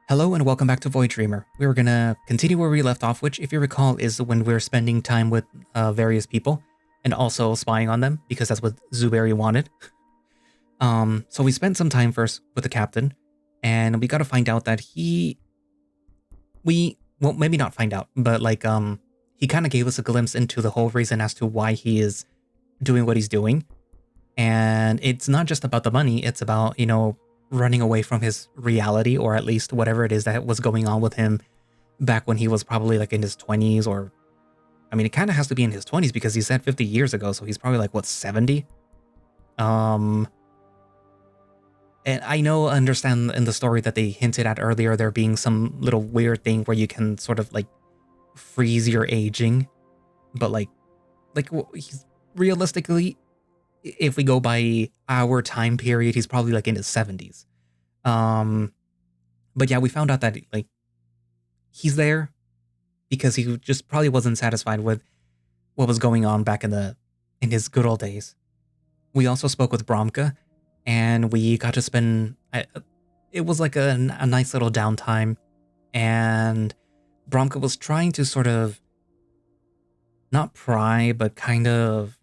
Hello and welcome back to Void Dreamer. We were gonna continue where we left off, which, if you recall, is when we're spending time with various people and also spying on them because that's what Zuberi wanted. So we spent some time first with the captain, and we got to find out that well, maybe not find out, but he kind of gave us a glimpse into the whole reason as to why he is doing what he's doing, and it's not just about the money; it's about running away from his reality, or at least whatever it is that was going on with him back when he was probably like in his 20s, or I mean, it kind of has to be in his 20s because he said 50 years ago, so he's probably like, what, 70? And I understand in the story that they hinted at earlier there being some little weird thing where you can sort of like freeze your aging, but he's realistically, if we go by our time period, he's probably like in his 70s. But yeah, we found out that like he's there because he just probably wasn't satisfied with what was going on back in his good old days. We also spoke with Bromka, and we got to spend it was like a nice little downtime, and Bromka was trying to sort of not pry, but kind of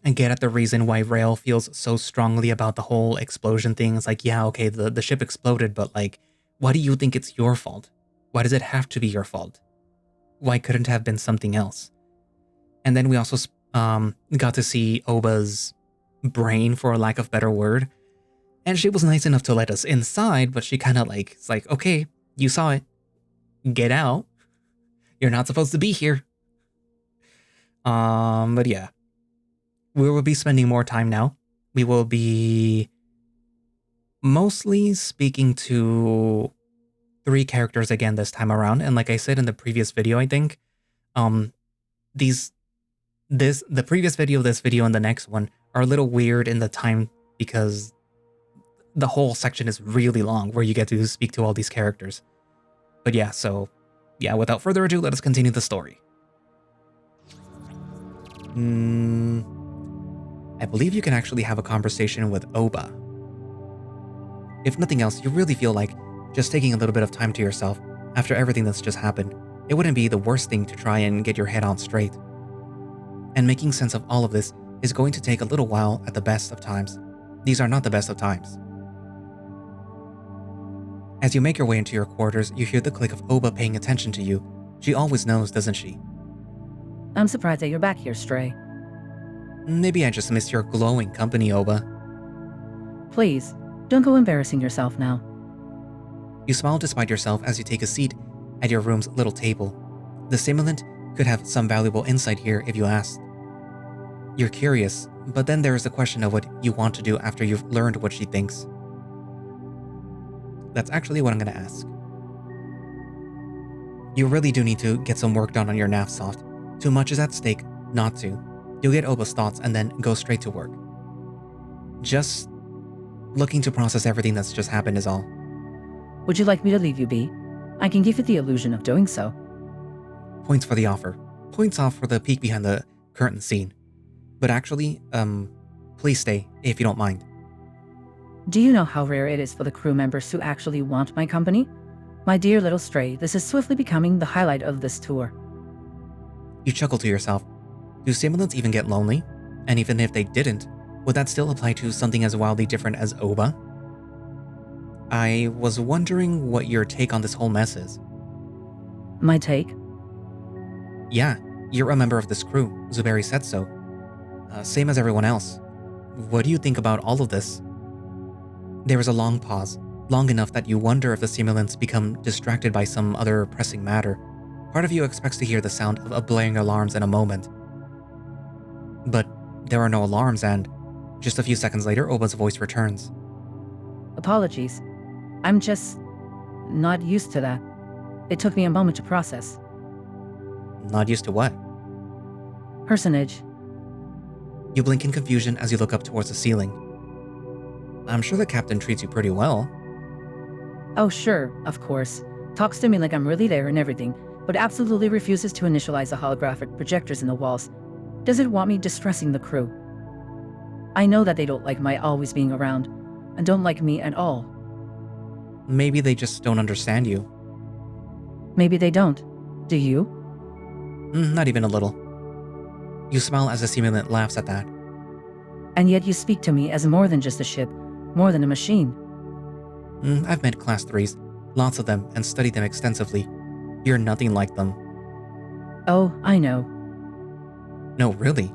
and get at the reason why Rail feels so strongly about the whole explosion thing. It's like, yeah, okay, the ship exploded, but like, why do you think it's your fault? Why does it have to be your fault? Why couldn't it have been something else? And then we also got to see Oba's brain, for a lack of better word. And she was nice enough to let us inside, but she kind of it's like, okay, you saw it. Get out. You're not supposed to be here. But yeah. We will be spending more time now. We will be mostly speaking to 3 characters again this time around. And like I said in the previous video, I think, the previous video, this video, and the next one are a little weird in the time because the whole section is really long where you get to speak to all these characters. But yeah, so yeah, without further ado, let us continue the story. I believe you can actually have a conversation with Obaa. If nothing else, you really feel like just taking a little bit of time to yourself after everything that's just happened, it wouldn't be the worst thing to try and get your head on straight. And making sense of all of this is going to take a little while at the best of times. These are not the best of times. As you make your way into your quarters, you hear the click of Obaa paying attention to you. She always knows, doesn't she? I'm surprised that you're back here, Stray. Maybe I just missed your glowing company, Obaa. Please, don't go embarrassing yourself now. You smile despite yourself as you take a seat at your room's little table. The simulant could have some valuable insight here if you asked. You're curious, but then there is the question of what you want to do after you've learned what she thinks. That's actually what I'm going to ask. You really do need to get some work done on your Navsoft. Too much is at stake not to. You'll get Obaa's thoughts and then go straight to work. Just looking to process everything that's just happened is all. Would you like me to leave you be? I can give you the illusion of doing so. Points for the offer. Points off for the peek behind the curtain scene. But actually, please stay, if you don't mind. Do you know how rare it is for the crew members to actually want my company? My dear little Stray, this is swiftly becoming the highlight of this tour. You chuckle to yourself. Do simulants even get lonely? And even if they didn't, would that still apply to something as wildly different as Obaa? I was wondering what your take on this whole mess is. My take? Yeah, you're a member of this crew. Zuberi said so. Same as everyone else. What do you think about all of this? There is a long pause, long enough that you wonder if the simulants become distracted by some other pressing matter. Part of you expects to hear the sound of blaring alarms in a moment. But there are no alarms, and just a few seconds later, Obaa's voice returns. Apologies. I'm just not used to that. It took me a moment to process. Not used to what? Personage. You blink in confusion as you look up towards the ceiling. I'm sure the captain treats you pretty well. Oh sure, of course. Talks to me like I'm really there and everything, but absolutely refuses to initialize the holographic projectors in the walls. Doesn't want me distressing the crew. I know that they don't like my always being around, and don't like me at all. Maybe they just don't understand you. Maybe they don't. Do you? Not even a little. You smile as the simulant laughs at that. And yet you speak to me as more than just a ship, more than a machine. I've met Class 3s, lots of them, and studied them extensively. You're nothing like them. Oh, I know. No, really.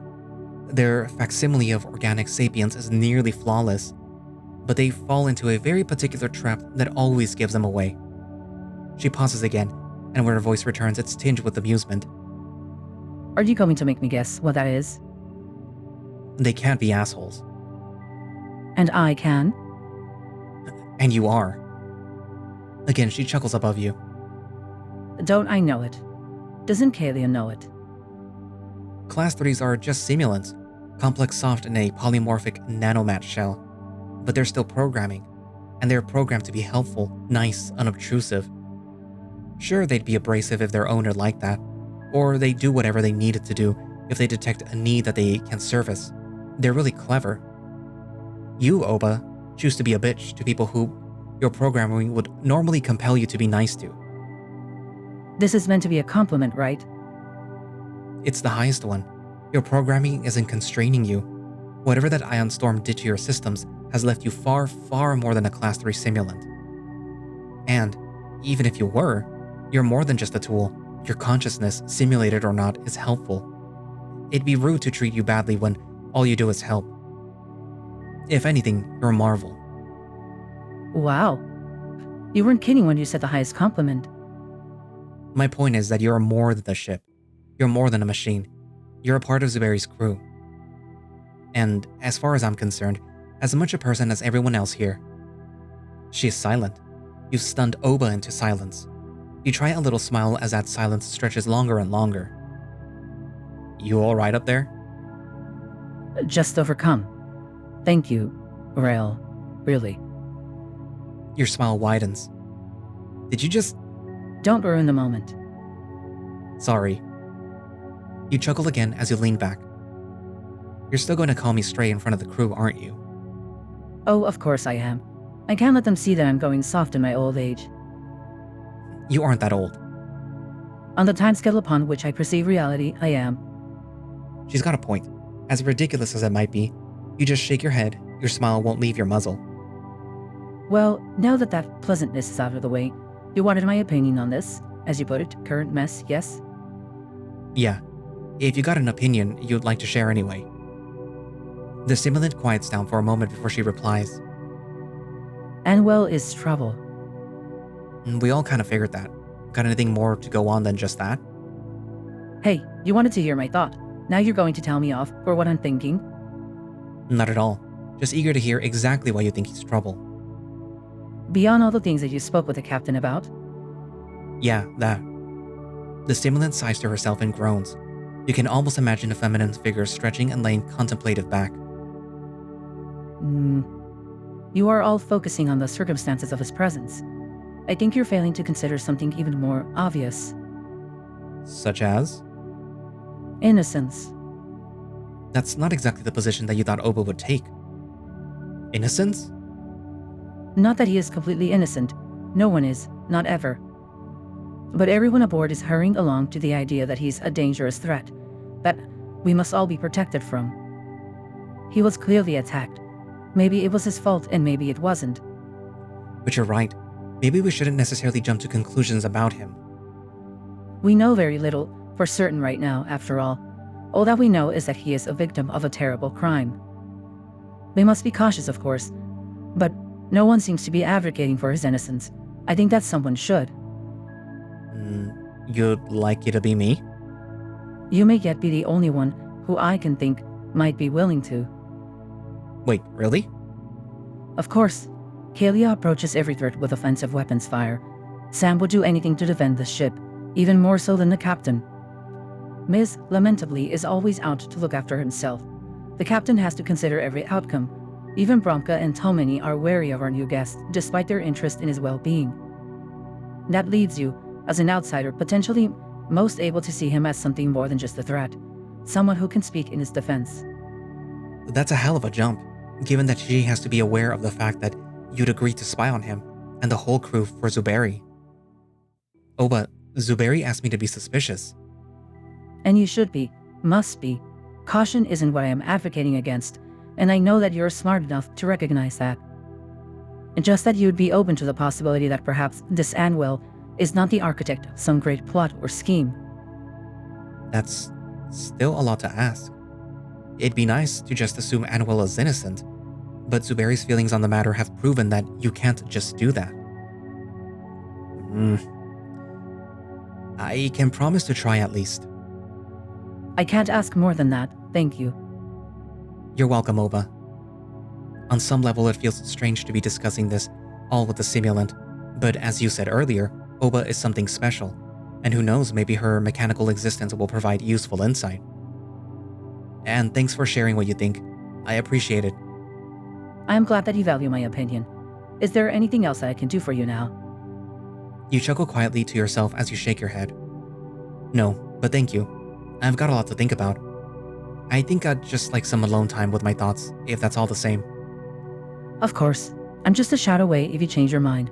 Their facsimile of organic sapience is nearly flawless, but they fall into a very particular trap that always gives them away. She pauses again, and when her voice returns, it's tinged with amusement. Are you going to make me guess what that is? They can't be assholes. And I can? And you are. Again, she chuckles above you. Don't I know it? Doesn't Kalia know it? Class 3s are just simulants, complex soft in a polymorphic nanomat shell. But they're still programming, and they're programmed to be helpful, nice, unobtrusive. Sure, they'd be abrasive if their owner liked that, or they'd do whatever they needed to do if they detect a need that they can service. They're really clever. You, Obaa, choose to be a bitch to people who your programming would normally compel you to be nice to. This is meant to be a compliment, right? It's the highest one. Your programming isn't constraining you. Whatever that ion storm did to your systems has left you far, far more than a Class 3 simulant. And, even if you were, you're more than just a tool. Your consciousness, simulated or not, is helpful. It'd be rude to treat you badly when all you do is help. If anything, you're a marvel. Wow. You weren't kidding when you said the highest compliment. My point is that you're more than the ship. You're more than a machine. You're a part of Zuberi's crew. And, as far as I'm concerned, as much a person as everyone else here. She is silent. You've stunned Obaa into silence. You try a little smile as that silence stretches longer and longer. You alright up there? Just overcome. Thank you, Rael. Really. Your smile widens. Did you just... Don't ruin the moment. Sorry. You chuckle again as you lean back. You're still going to call me stray in front of the crew, aren't you? Oh, of course I am. I can't let them see that I'm going soft in my old age. You aren't that old. On the timescale upon which I perceive reality, I am. She's got a point. As ridiculous as it might be, you just shake your head, your smile won't leave your muzzle. Well, now that that pleasantness is out of the way, you wanted my opinion on this, as you put it, current mess, yes? Yeah. If you got an opinion you'd like to share anyway. The simulant quiets down for a moment before she replies. Anwill is trouble. We all kind of figured that. Got anything more to go on than just that? Hey, you wanted to hear my thought. Now you're going to tell me off for what I'm thinking? Not at all. Just eager to hear exactly why you think he's trouble. Beyond all the things that you spoke with the captain about? Yeah, that. The stimulant sighs to herself and groans. You can almost imagine a feminine figure stretching and laying contemplative back. You are all focusing on the circumstances of his presence. I think you're failing to consider something even more obvious. Such as? Innocence. That's not exactly the position that you thought Obaa would take. Innocence? Not that he is completely innocent. No one is, not ever. But everyone aboard is hurrying along to the idea that he's a dangerous threat, that we must all be protected from. He was clearly attacked. Maybe it was his fault and maybe it wasn't. But you're right. Maybe we shouldn't necessarily jump to conclusions about him. We know very little for certain right now, after all. All that we know is that he is a victim of a terrible crime. We must be cautious, of course, but no one seems to be advocating for his innocence. I think that someone should. You'd like it to be me? You may yet be the only one who I can think might be willing to. Wait, really? Of course. Kalia approaches every threat with offensive weapons fire. Sam would do anything to defend the ship, even more so than the captain. Miz, lamentably, is always out to look after himself. The captain has to consider every outcome. Even Bromka and Tomini are wary of our new guest, despite their interest in his well-being. That leaves you, as an outsider, potentially most able to see him as something more than just a threat. Someone who can speak in his defense. That's a hell of a jump, given that she has to be aware of the fact that you'd agree to spy on him, and the whole crew for Zuberi. Obaa, Zuberi asked me to be suspicious. And you should be, must be. Caution isn't what I am advocating against, and I know that you're smart enough to recognize that. And just that you'd be open to the possibility that perhaps this Anwill is not the architect of some great plot or scheme. That's still a lot to ask. It'd be nice to just assume Anwill is innocent, but Zuberi's feelings on the matter have proven that you can't just do that. I can promise to try at least. I can't ask more than that, thank you. You're welcome, Obaa. On some level, it feels strange to be discussing this all with the simulant, but as you said earlier, Obaa is something special, and who knows, maybe her mechanical existence will provide useful insight. And thanks for sharing what you think. I appreciate it. I am glad that you value my opinion. Is there anything else that I can do for you now? You chuckle quietly to yourself as you shake your head. No, but thank you. I've got a lot to think about. I think I'd just like some alone time with my thoughts, if that's all the same. Of course. I'm just a shout away if you change your mind.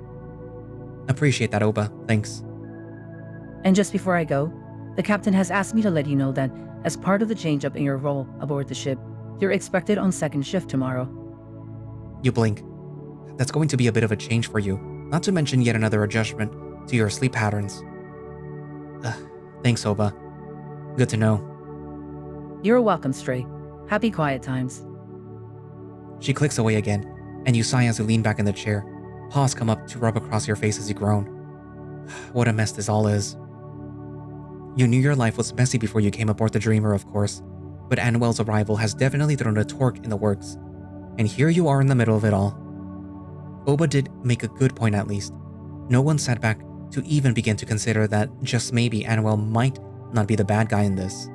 Appreciate that, Obaa. Thanks. And just before I go, the captain has asked me to let you know that as part of the change-up in your role aboard the ship, you're expected on second shift tomorrow. You blink. That's going to be a bit of a change for you, not to mention yet another adjustment to your sleep patterns. Thanks, Obaa. Good to know. You're welcome, Stray. Happy quiet times. She clicks away again, and you sigh as you lean back in the chair. Paws come up to rub across your face as you groan. What a mess this all is. You knew your life was messy before you came aboard the Dreamer, of course, but Anwill's arrival has definitely thrown a torque in the works. And here you are in the middle of it all. Obaa did make a good point at least. No one sat back to even begin to consider that just maybe Anwill might not be the bad guy in this.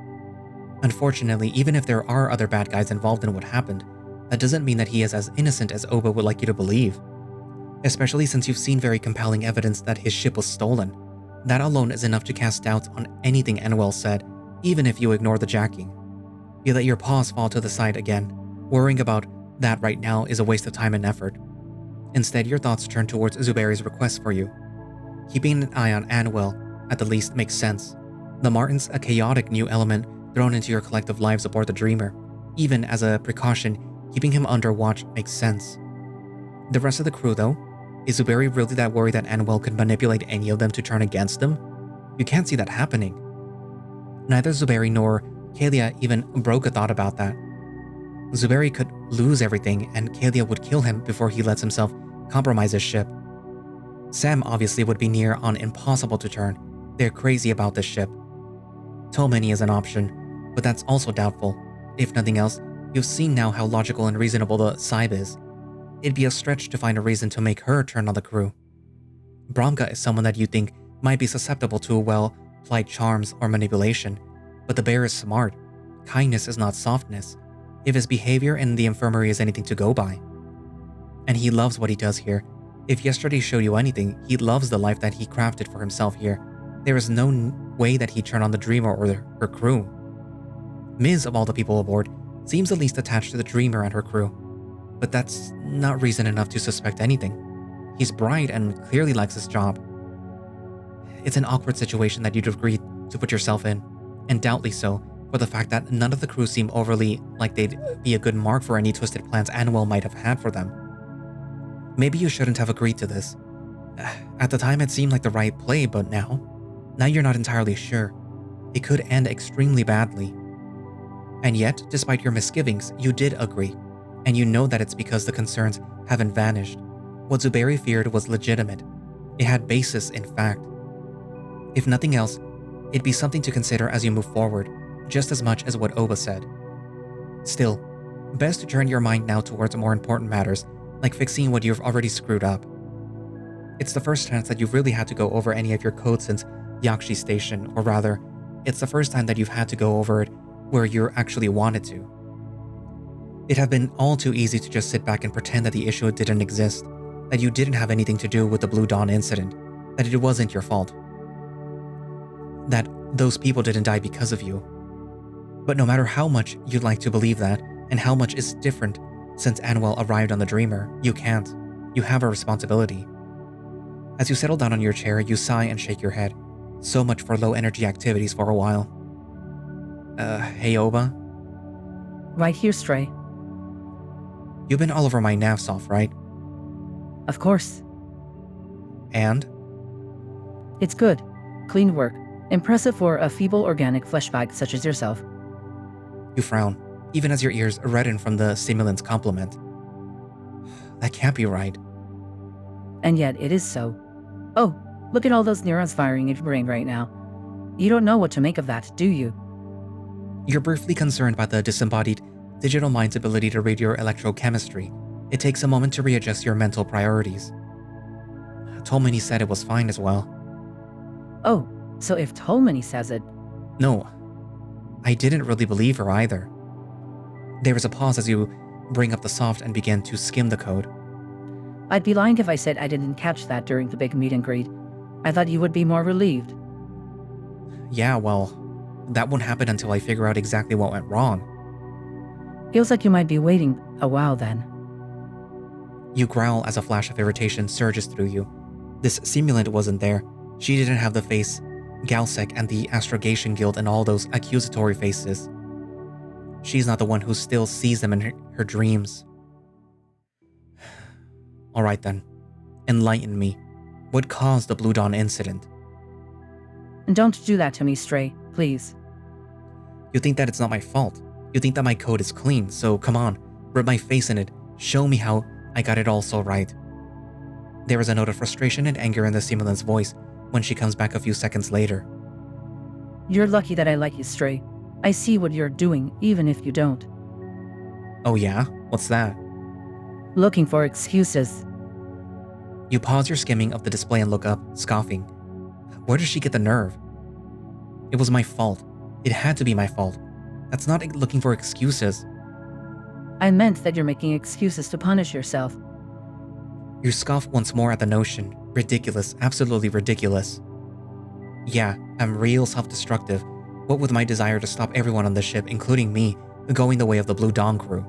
Unfortunately, even if there are other bad guys involved in what happened, that doesn't mean that he is as innocent as Obaa would like you to believe. Especially since you've seen very compelling evidence that his ship was stolen. That alone is enough to cast doubts on anything Anwill said, even if you ignore the jacking. You let your paws fall to the side again. Worrying about that right now is a waste of time and effort. Instead, your thoughts turn towards Zuberi's request for you. Keeping an eye on Anwill, at the least, makes sense. The Martin's a chaotic new element thrown into your collective lives aboard the Dreamer. Even as a precaution, keeping him under watch makes sense. The rest of the crew, though, is Zuberi really that worried that Anwill could manipulate any of them to turn against him? You can't see that happening. Neither Zuberi nor Kalia even broke a thought about that. Zuberi could lose everything and Kalia would kill him before he lets himself compromise his ship. Sam obviously would be near on impossible to turn. They're crazy about this ship. Tolmany is an option, but that's also doubtful. If nothing else, you've seen now how logical and reasonable the Saib is. It'd be a stretch to find a reason to make her turn on the crew. Bromka is someone that you think might be susceptible to, well, plied charms or manipulation, but the bear is smart. Kindness is not softness, if his behavior in the infirmary is anything to go by. And he loves what he does here. If yesterday showed you anything, he loves the life that he crafted for himself here. There is no way that he'd turn on the Dreamer or her crew. Ms, of all the people aboard, seems the least attached to the Dreamer and her crew. But that's not reason enough to suspect anything. He's bright and clearly likes his job. It's an awkward situation that you'd agree to put yourself in, and doubtly so, for the fact that none of the crew seem overly like they'd be a good mark for any twisted plans Anwill might have had for them. Maybe you shouldn't have agreed to this. At the time it seemed like the right play, but now you're not entirely sure. It could end extremely badly. And yet, despite your misgivings, you did agree. And you know that it's because the concerns haven't vanished. What Zuberi feared was legitimate. It had basis in fact. If nothing else, it'd be something to consider as you move forward, just as much as what Obaa said. Still, best to turn your mind now towards more important matters, like fixing what you've already screwed up. It's the first chance that you've really had to go over any of your code since Yakshi Station, or rather, it's the first time that you've had to go over it where you actually wanted to. It had been all too easy to just sit back and pretend that the issue didn't exist, that you didn't have anything to do with the Blue Dawn incident, that it wasn't your fault, that those people didn't die because of you. But no matter how much you'd like to believe that, and how much is different since Anwill arrived on the Dreamer, you can't. You have a responsibility. As you settle down on your chair, you sigh and shake your head. So much for low energy activities for a while. Hey Obaa? Right here, Stray. You've been all over my navs off, right? Of course. And? It's good. Clean work. Impressive for a feeble organic flesh bag such as yourself. You frown, even as your ears redden from the stimulant's compliment. That can't be right. And yet it is so. Oh, look at all those neurons firing in your brain right now. You don't know what to make of that, do you? You're briefly concerned by the disembodied digital mind's ability to read your electrochemistry. It takes a moment to readjust your mental priorities. Tolmany said it was fine as well. Oh, so if Tolmany says it... No, I didn't really believe her either. There is a pause as you bring up the soft and begin to skim the code. I'd be lying if I said I didn't catch that during the big meet and greet. I thought you would be more relieved. Yeah, well, that won't happen until I figure out exactly what went wrong. Feels like you might be waiting a while then. You growl as a flash of irritation surges through you. This simulant wasn't there. She didn't have the face, Galsec and the Astrogation Guild and all those accusatory faces. She's not the one who still sees them in her dreams. Alright then, enlighten me. What caused the Blue Dawn incident? And don't do that to me, Stray, please. You think that it's not my fault. You think that my code is clean, so come on, rub my face in it, show me how I got it all so right. There is a note of frustration and anger in the simulant's voice when she comes back a few seconds later. You're lucky that I like you, Stray. I see what you're doing, even if you don't. Oh yeah? What's that? Looking for excuses. You pause your skimming of the display and look up, scoffing. Where does she get the nerve? It was my fault. It had to be my fault. That's not looking for excuses. I meant that you're making excuses to punish yourself. You scoff once more at the notion. Ridiculous, absolutely ridiculous. Yeah, I'm real self-destructive. What with my desire to stop everyone on the ship, including me, going the way of the Blue Dawn crew.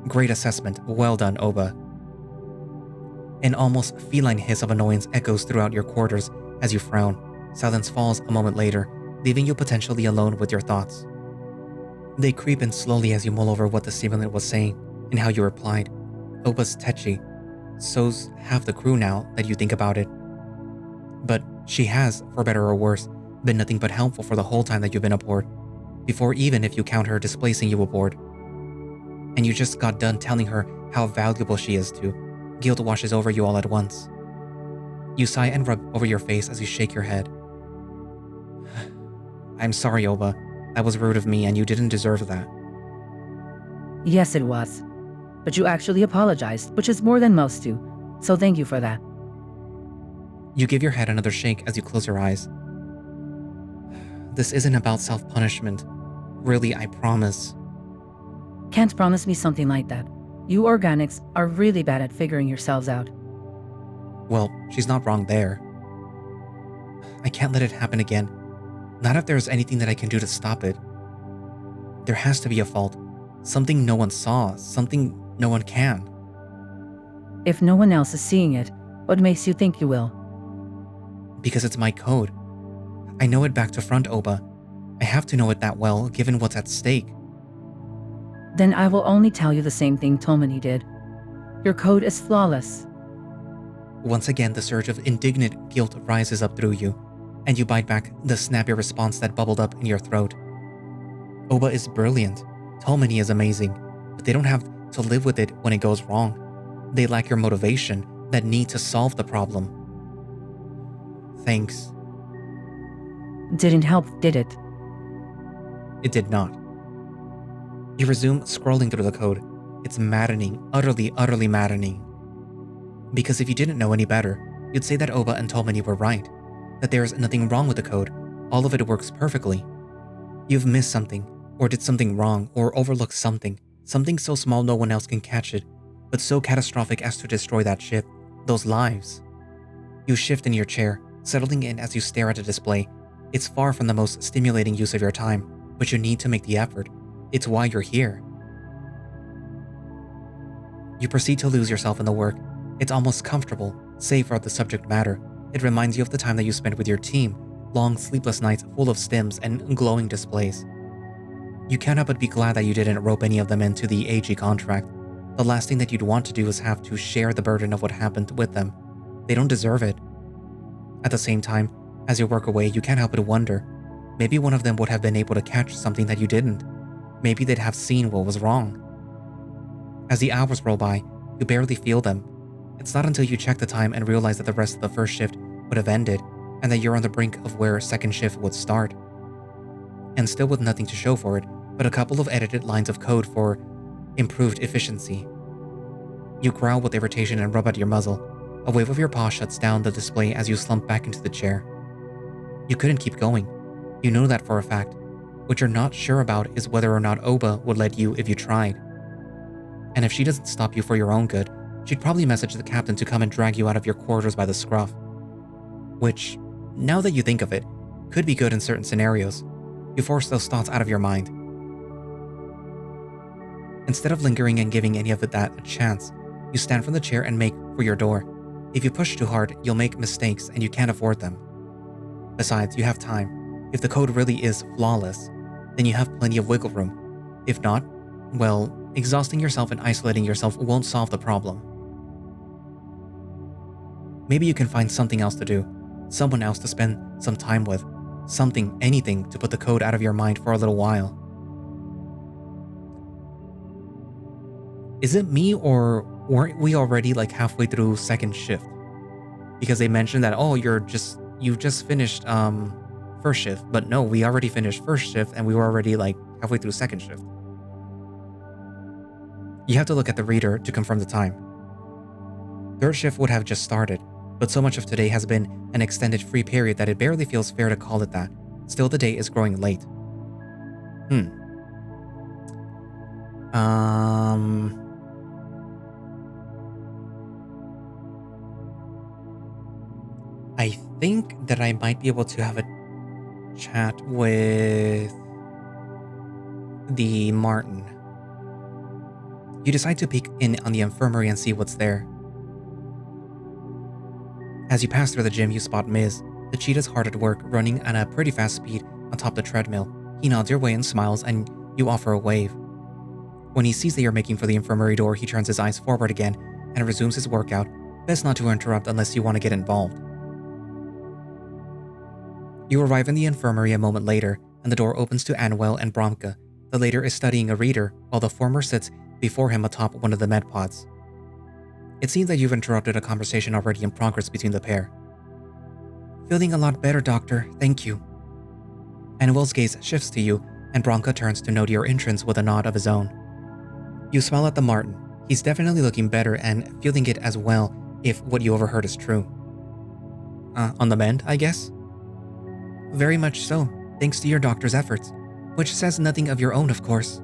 Great assessment, well done, Obaa. An almost feline hiss of annoyance echoes throughout your quarters as you frown. Silence falls a moment later, leaving you potentially alone with your thoughts. They creep in slowly as you mull over what the simulant was saying and how you replied. Obaa's tetchy. So's half the crew now that you think about it. But she has, for better or worse, been nothing but helpful for the whole time that you've been aboard, before even if you count her displacing you aboard. And you just got done telling her how valuable she is too. Guilt washes over you all at once. You sigh and rub over your face as you shake your head. I'm sorry, Obaa. That was rude of me and you didn't deserve that. Yes, it was. But you actually apologized, which is more than most do, so thank you for that. You give your head another shake as you close your eyes. This isn't about self-punishment. Really, I promise. Can't promise me something like that. You organics are really bad at figuring yourselves out. Well, she's not wrong there. I can't let it happen again. Not if there's anything that I can do to stop it. There has to be a fault. Something no one saw, something no one can. If no one else is seeing it, what makes you think you will? Because it's my code. I know it back to front, Obaa. I have to know it that well, given what's at stake. Then I will only tell you the same thing Tolmany did. Your code is flawless. Once again, the surge of indignant guilt rises up through you, and you bite back the snappy response that bubbled up in your throat. Obaa is brilliant. Tolmany is amazing, but they don't have to live with it when it goes wrong. They lack your motivation, that need to solve the problem. Thanks. Didn't help, did it? It did not. You resume scrolling through the code. It's maddening, utterly maddening. Because if you didn't know any better, you'd say that Obaa and Tolmany were right, that there is nothing wrong with the code, all of it works perfectly. You've missed something, or did something wrong, or overlooked something so small no one else can catch it, but so catastrophic as to destroy that ship, those lives. You shift in your chair, settling in as you stare at a display. It's far from the most stimulating use of your time, but you need to make the effort. It's why you're here. You proceed to lose yourself in the work. It's almost comfortable, Save for the subject matter, it reminds you of the time that you spent with your team, long sleepless nights full of stims and glowing displays. You cannot but be glad that you didn't rope any of them into the AG contract. The last thing that you'd want to do is have to share the burden of what happened with them. They don't deserve it. At the same time, as you work away, you can't help but wonder, maybe one of them would have been able to catch something that you didn't. Maybe they'd have seen what was wrong. As the hours roll by, you barely feel them. It's not until you check the time and realize that the rest of the first shift would have ended and that you're on the brink of where second shift would start. And still with nothing to show for it, but a couple of edited lines of code for improved efficiency. You growl with irritation and rub at your muzzle. A wave of your paw shuts down the display as you slump back into the chair. You couldn't keep going. You know that for a fact. What you're not sure about is whether or not Obaa would let you if you tried. And if she doesn't stop you for your own good, she'd probably message the captain to come and drag you out of your quarters by the scruff. Which, now that you think of it, could be good in certain scenarios. You force those thoughts out of your mind. Instead of lingering and giving any of that a chance, you stand from the chair and make for your door. If you push too hard, you'll make mistakes and you can't afford them. Besides, you have time. If the code really is flawless, then you have plenty of wiggle room. If not, well, exhausting yourself and isolating yourself won't solve the problem. Maybe you can find something else to do, someone else to spend some time with, something, anything to put the code out of your mind for a little while. Is it me, or weren't we already like halfway through second shift? Because they mentioned that, oh, you just finished first shift, but no, we already finished first shift and we were already like halfway through second shift. You have to look at the reader to confirm the time. Third shift would have just started, but so much of today has been an extended free period that it barely feels fair to call it that. Still, the day is growing late. I think that I might be able to have a chat with the Martin. You decide to peek in on the infirmary and see what's there. As you pass through the gym, you spot Miz. The cheetah's hard at work, running at a pretty fast speed on top the treadmill. He nods your way and smiles, and you offer a wave. When he sees that you're making for the infirmary door, he turns his eyes forward again and resumes his workout. Best not to interrupt unless you want to get involved. You arrive in the infirmary a moment later, and the door opens to Anwill and Berngruff. The latter is studying a reader, while the former sits before him atop one of the med pods. It seems that you've interrupted a conversation already in progress between the pair. Feeling a lot better, doctor, thank you. Anwill's gaze shifts to you, and Berngruff turns to note your entrance with a nod of his own. You smile at the Martin. He's definitely looking better and feeling it as well, if what you overheard is true. On the mend, I guess? Very much so, thanks to your doctor's efforts, which says nothing of your own, of course.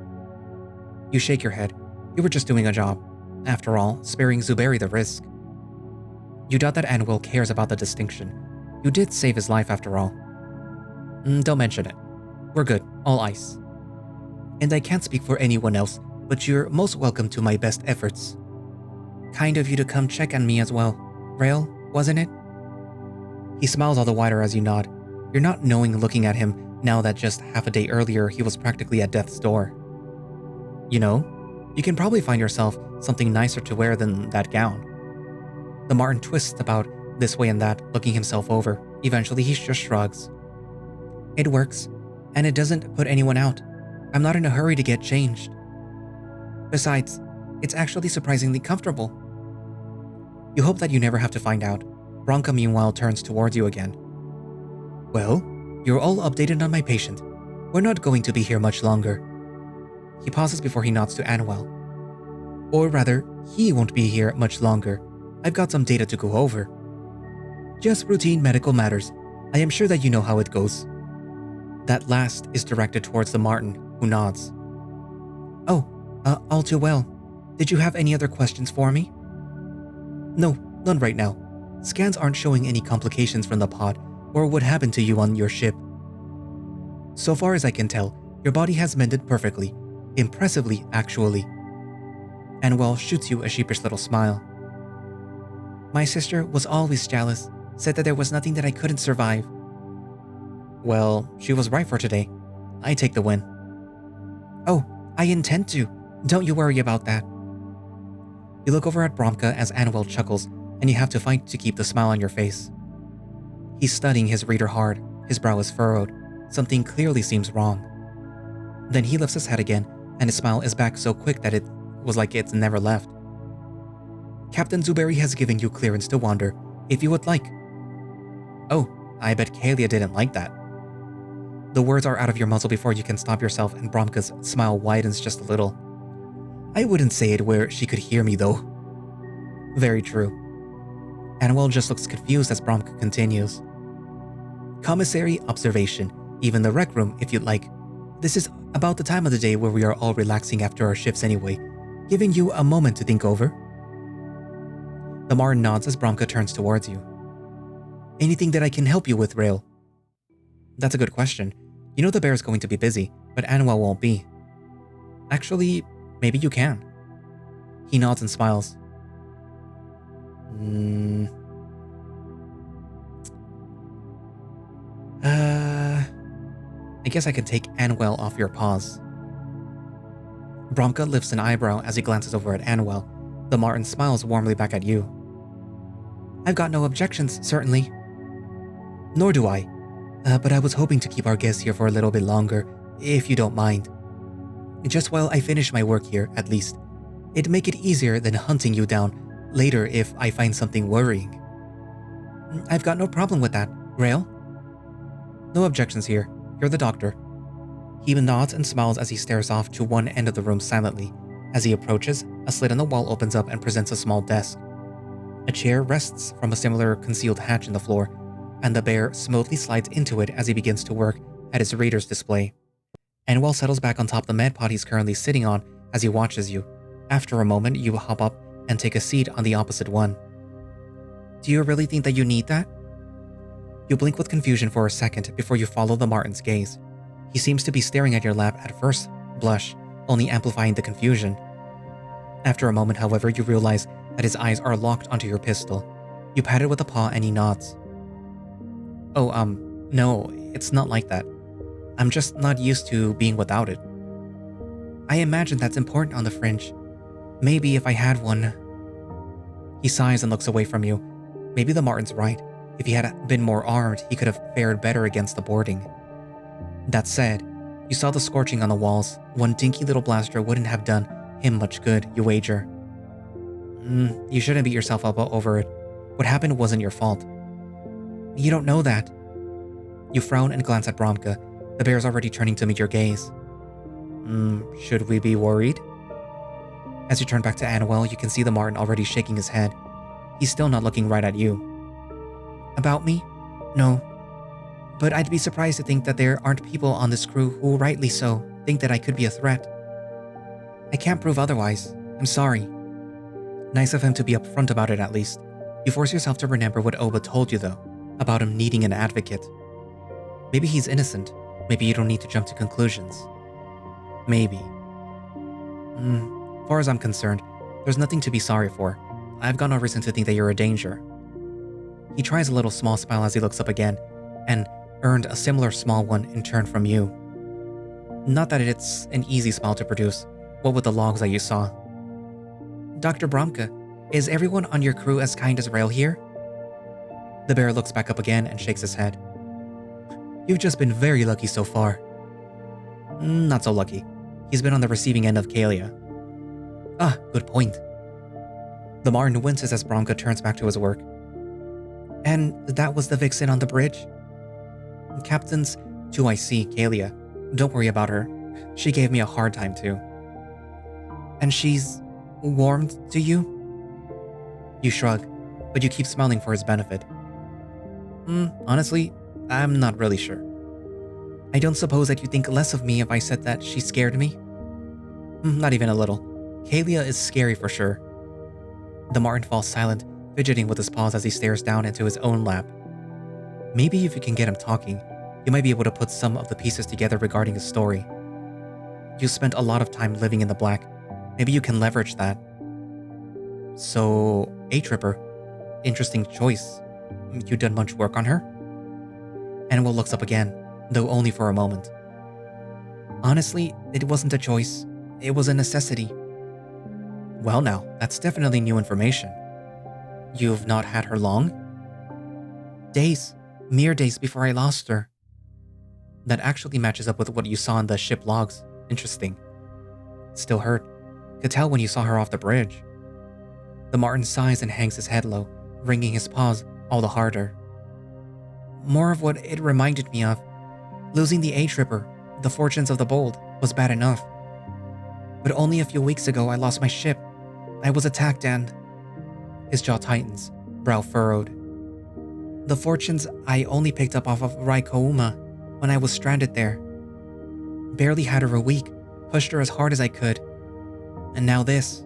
You shake your head. You were just doing a job. After all, sparing Zuberi the risk. You doubt that Anwill cares about the distinction. You did save his life after all. Don't mention it. We're good, all ice. And I can't speak for anyone else, but you're most welcome to my best efforts. Kind of you to come check on me as well. Rail, wasn't it? He smiles all the wider as you nod. You're not knowing looking at him now that just half a day earlier he was practically at death's door. You know, you can probably find yourself something nicer to wear than that gown. The Martin twists about this way and that, looking himself over. Eventually he just shrugs. It works, and it doesn't put anyone out. I'm not in a hurry to get changed. Besides, it's actually surprisingly comfortable. You hope that you never have to find out. Berngruff meanwhile turns towards you again. Well, you're all updated on my patient. We're not going to be here much longer. He pauses before he nods to Anwill. Or rather, he won't be here much longer. I've got some data to go over. Just routine medical matters. I am sure that you know how it goes. That last is directed towards the Martin, who nods. Oh, all too well. Did you have any other questions for me? No, none right now. Scans aren't showing any complications from the pod or what happened to you on your ship. So far as I can tell, your body has mended perfectly. Impressively, actually. Anwill shoots you a sheepish little smile. My sister was always jealous, said that there was nothing that I couldn't survive. Well, she was right for today. I take the win. Oh, I intend to. Don't you worry about that. You look over at Bromka as Anwill chuckles, and you have to fight to keep the smile on your face. He's studying his reader hard. His brow is furrowed. Something clearly seems wrong. Then he lifts his head again, and his smile is back so quick that it was like it's never left. Captain Zuberry has given you clearance to wander, if you would like. Oh, I bet Kalia didn't like that. The words are out of your muzzle before you can stop yourself, and Bromka's smile widens just a little. I wouldn't say it where she could hear me, though. Very true. Anwill just looks confused as Bromka continues. Commissary observation, even the rec room if you'd like. This is about the time of the day where we are all relaxing after our shifts anyway, giving you a moment to think over. The Martin nods as Bromka turns towards you. Anything that I can help you with, Rail? That's a good question. You know the bear is going to be busy, but Anwill won't be. Actually, maybe you can. He nods and smiles. I guess I can take Anwill off your paws. Bromka lifts an eyebrow as he glances over at Anwill. The Martin smiles warmly back at you. I've got no objections, certainly. Nor do I. But I was hoping to keep our guests here for a little bit longer, if you don't mind. Just while I finish my work here, at least. It'd make it easier than hunting you down later if I find something worrying. I've got no problem with that. Rail? No objections here. You're the doctor. He nods and smiles as he stares off to one end of the room silently. As he approaches, a slit in the wall opens up and presents a small desk. A chair rests from a similar concealed hatch in the floor, and the bear smoothly slides into it as he begins to work at his reader's display. Anwill settles back on top of the medpod he's currently sitting on as he watches you. After a moment, you hop up and take a seat on the opposite one. Do you really think that you need that? You blink with confusion for a second before you follow the Martin's gaze. He seems to be staring at your lap at first blush, only amplifying the confusion. After a moment, however, you realize that his eyes are locked onto your pistol. You pat it with a paw and he nods. Oh, no, it's not like that. I'm just not used to being without it. I imagine that's important on the fringe. Maybe if I had one. He sighs and looks away from you. Maybe the Martin's right. If he had been more armed, he could have fared better against the boarding. That said, you saw the scorching on the walls. One dinky little blaster wouldn't have done him much good, you wager. You shouldn't beat yourself up over it. What happened wasn't your fault. You don't know that. You frown and glance at Bromka. The bear's already turning to meet your gaze. Should we be worried? As you turn back to Anwill, you can see the Martin already shaking his head. He's still not looking right at you. About me? No. But I'd be surprised to think that there aren't people on this crew who, rightly so, think that I could be a threat. I can't prove otherwise. I'm sorry. Nice of him to be upfront about it at least. You force yourself to remember what Obaa told you though, about him needing an advocate. Maybe he's innocent. Maybe you don't need to jump to conclusions. Maybe. Far as I'm concerned, there's nothing to be sorry for. I've got no reason to think that you're a danger. He tries a little small smile as he looks up again, and earned a similar small one in turn from you. Not that it's an easy smile to produce, what with the logs that you saw. Dr. Bromka, is everyone on your crew as kind as Rail here? The bear looks back up again and shakes his head. You've just been very lucky so far. Not so lucky. He's been on the receiving end of Kalia. Ah, good point. The Martin winces as Bromka turns back to his work. And that was the vixen on the bridge? Captain's 2IC, Kalia. Don't worry about her. She gave me a hard time too. And she's warmed to you? You shrug, but you keep smiling for his benefit. Honestly, I'm not really sure. I don't suppose that you think less of me if I said that she scared me? Not even a little. Kalia is scary for sure. The Martin falls silent, fidgeting with his paws as he stares down into his own lap. Maybe if you can get him talking, you might be able to put some of the pieces together regarding his story. You spent a lot of time living in the black. Maybe you can leverage that. So, A-Tripper, interesting choice. You done much work on her? Anwill looks up again, though only for a moment. Honestly, it wasn't a choice. It was a necessity. Well now, that's definitely new information. You've not had her long? Days. Mere days before I lost her. That actually matches up with what you saw in the ship logs. Interesting. Still hurt. Could tell when you saw her off the bridge. The Martin sighs and hangs his head low, wringing his paws all the harder. More of what it reminded me of. Losing the A-Tripper, the fortunes of the bold, was bad enough. But only a few weeks ago I lost my ship. I was attacked and... His jaw tightens, brow furrowed. The fortunes I only picked up off of Raikouma when I was stranded there. Barely had her a week, pushed her as hard as I could. And now this.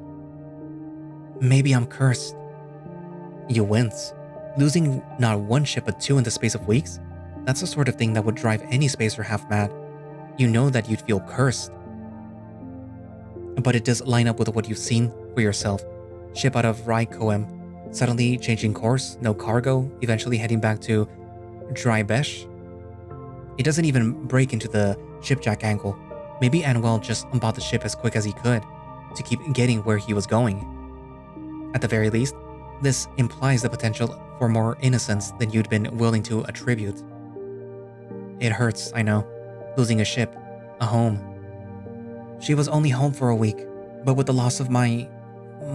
Maybe I'm cursed. You wince. Losing not one ship but two in the space of weeks? That's the sort of thing that would drive any spacer half mad. You know that you'd feel cursed. But it does line up with what you've seen for yourself. Ship out of Raikoem, suddenly changing course, no cargo, eventually heading back to Drybesh. It doesn't even break into the shipjack angle. Maybe Anwill just bought the ship as quick as he could to keep getting where he was going. At the very least, this implies the potential for more innocence than you'd been willing to attribute. It hurts, I know, losing a ship, a home. She was only home for a week, but with the loss of my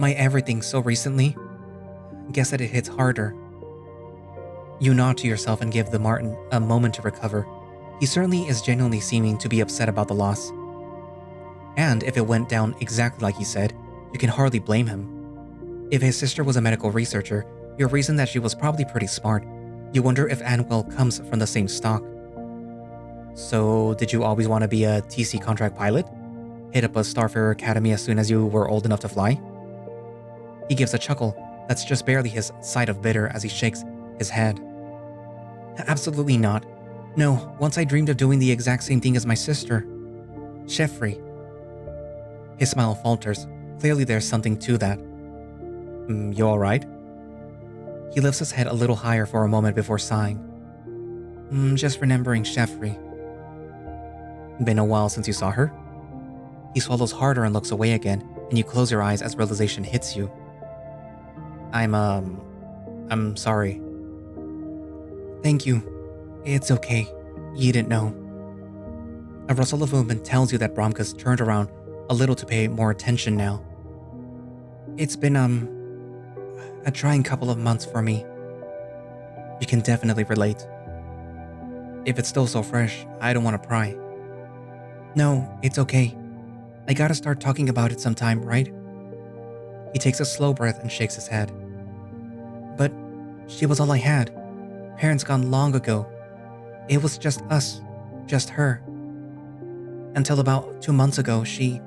everything so recently, guess that it hits harder. You nod to yourself and give the Martin a moment to recover. He certainly is genuinely seeming to be upset about the loss. And if it went down exactly like he said, you can hardly blame him. If his sister was a medical researcher, you reason that she was probably pretty smart. You wonder if Anwill comes from the same stock. So, did you always want to be a TC contract pilot? Hit up a Starfarer Academy as soon as you were old enough to fly? He gives a chuckle that's just barely his side of bitter as he shakes his head. Absolutely not. No, once I dreamed of doing the exact same thing as my sister. Chefry. His smile falters. Clearly there's something to that. You alright? He lifts his head a little higher for a moment before sighing. Just remembering Chefry. Been a while since you saw her? He swallows harder and looks away again, and you close your eyes as realization hits you. I'm sorry. Thank you. It's okay. You didn't know. A rustle of movement tells you that Bromka's turned around a little to pay more attention now. It's been, a trying couple of months for me. You can definitely relate. If it's still so fresh, I don't want to pry. No, it's okay. I gotta start talking about it sometime, right? He takes a slow breath and shakes his head. But she was all I had. Parents gone long ago. It was just us, just her. Until about 2 months ago, she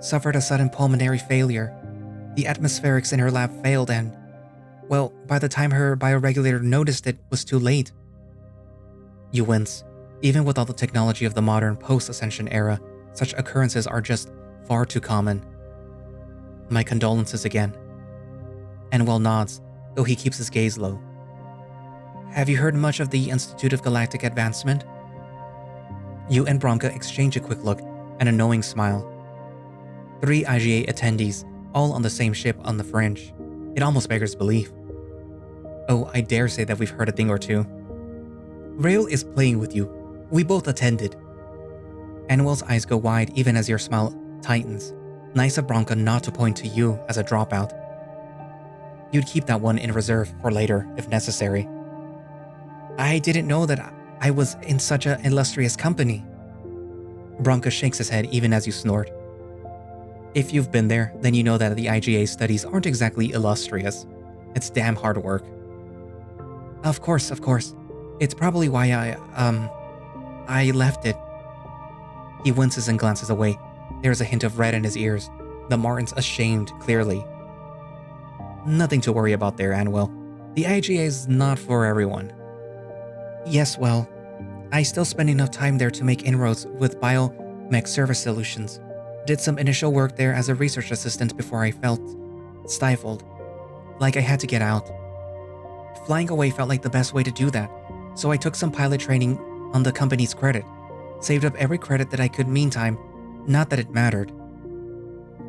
suffered a sudden pulmonary failure. The atmospherics in her lab failed and, well, by the time her bioregulator noticed it was too late. You wince. Even with all the technology of the modern post-ascension era, such occurrences are just far too common. My condolences again. Anwill nods, though he keeps his gaze low. Have you heard much of the Institute of Galactic Advancement? You and Bromka exchange a quick look and a knowing smile. 3 IGA attendees, all on the same ship on the fringe. It almost beggars belief. Oh, I dare say that we've heard a thing or two. Rail is playing with you. We both attended. Anwill's eyes go wide even as your smile tightens. Nice of Bromka not to point to you as a dropout. You'd keep that one in reserve for later, if necessary. I didn't know that I was in such an illustrious company. Bromka shakes his head even as you snort. If you've been there, then you know that the IGA studies aren't exactly illustrious. It's damn hard work. Of course. It's probably why I left it. He winces and glances away. There's a hint of red in his ears. The Martin's ashamed, clearly. Nothing to worry about there, Anwill. The IGA is not for everyone. Yes, well, I still spend enough time there to make inroads with biomech service solutions. Did some initial work there as a research assistant before I felt stifled. Like I had to get out. Flying away felt like the best way to do that, so I took some pilot training on the company's credit. Saved up every credit that I could meantime, not that it mattered.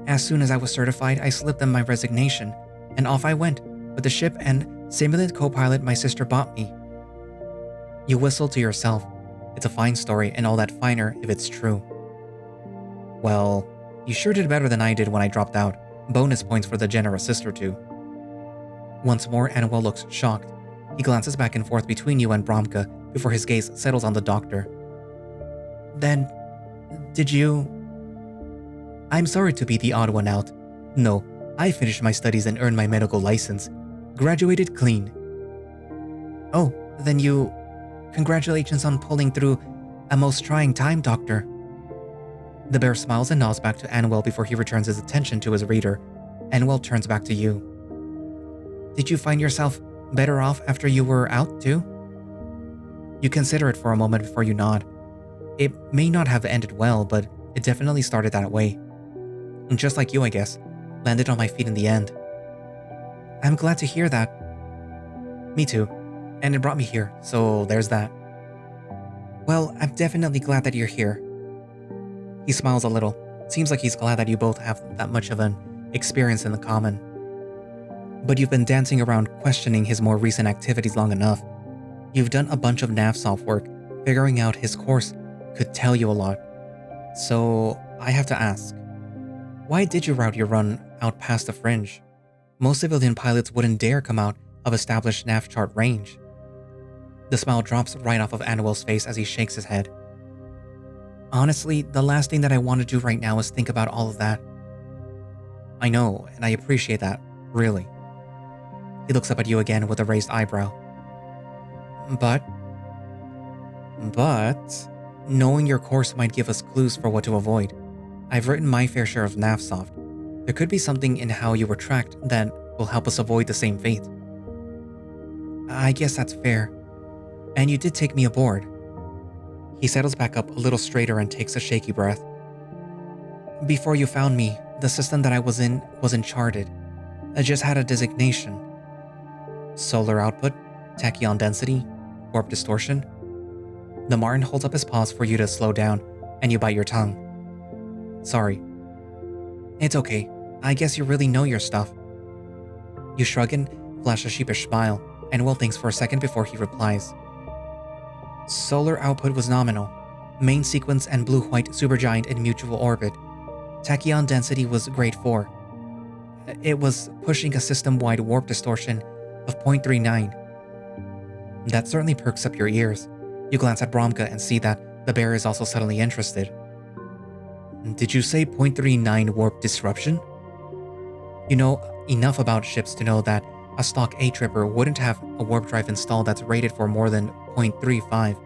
As soon as I was certified, I slipped them my resignation, and off I went with the ship and simulant co-pilot my sister bought me. You whistled to yourself. It's a fine story and all that finer if it's true. Well, you sure did better than I did when I dropped out. Bonus points for the generous sister too. Once more, Anwill looks shocked. He glances back and forth between you and Bromka before his gaze settles on the doctor. Then, did you... I'm sorry to be the odd one out. No, I finished my studies and earned my medical license. Graduated clean. Oh, then you... Congratulations on pulling through a most trying time, Doctor. The bear smiles and nods back to Anwill before he returns his attention to his reader. Anwill turns back to you. Did you find yourself better off after you were out too? You consider it for a moment before you nod. It may not have ended well, but it definitely started that way. And just like you, I guess, landed on my feet in the end. I'm glad to hear that. Me too. And it brought me here, so there's that. Well, I'm definitely glad that you're here. He smiles a little. Seems like he's glad that you both have that much of an experience in the common. But you've been dancing around questioning his more recent activities long enough. You've done a bunch of NavSoft work. Figuring out his course could tell you a lot. So, I have to ask. Why did you route your run out past the fringe? Most civilian pilots wouldn't dare come out of established nav chart range. The smile drops right off of Anwill's face as he shakes his head. Honestly, the last thing that I want to do right now is think about all of that. I know, and I appreciate that, really. He looks up at you again with a raised eyebrow. But, knowing your course might give us clues for what to avoid. I've written my fair share of NavSoft. There could be something in how you were tracked that will help us avoid the same fate. I guess that's fair. And you did take me aboard. He settles back up a little straighter and takes a shaky breath. Before you found me, the system that I was in was uncharted. I just had a designation. Solar output, tachyon density, warp distortion. The Martin holds up his paws for you to slow down, and you bite your tongue. Sorry. It's okay. I guess you really know your stuff. You shrug and flash a sheepish smile, and Will thinks for a second before he replies. Solar output was nominal. Main sequence and blue-white supergiant in mutual orbit. Tachyon density was grade 4. It was pushing a system-wide warp distortion of 0.39. That certainly perks up your ears. You glance at Bromka and see that the bear is also suddenly interested. Did you say 0.39 warp disruption? You know enough about ships to know that a stock A-tripper wouldn't have a warp drive installed that's rated for more than 0.35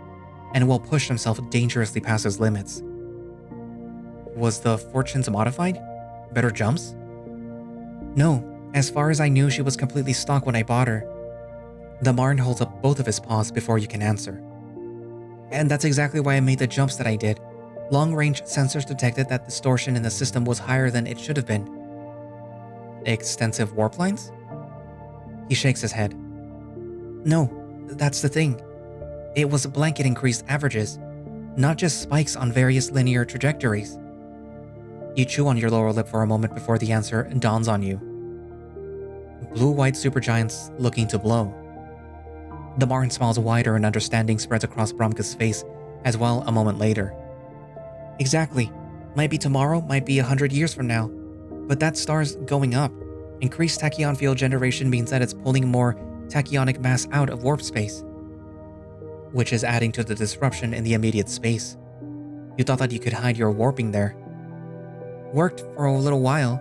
and will push himself dangerously past his limits. Was the Fortunes modified? Better jumps? No, as far as I knew, she was completely stock when I bought her. The Marn holds up both of his paws before you can answer. And that's exactly why I made the jumps that I did. Long-range sensors detected that distortion in the system was higher than it should have been. Extensive warp lines? He shakes his head. No, that's the thing. It was blanket increased averages, not just spikes on various linear trajectories. You chew on your lower lip for a moment before the answer dawns on you. Blue-white supergiants looking to blow. The Martin smiles wider and understanding spreads across Bromka's face as well a moment later. Exactly. Might be tomorrow, might be 100 years from now. But that star's going up. Increased tachyon field generation means that it's pulling more tachyonic mass out of warp space, which is adding to the disruption in the immediate space. You thought that you could hide your warping there. Worked for a little while.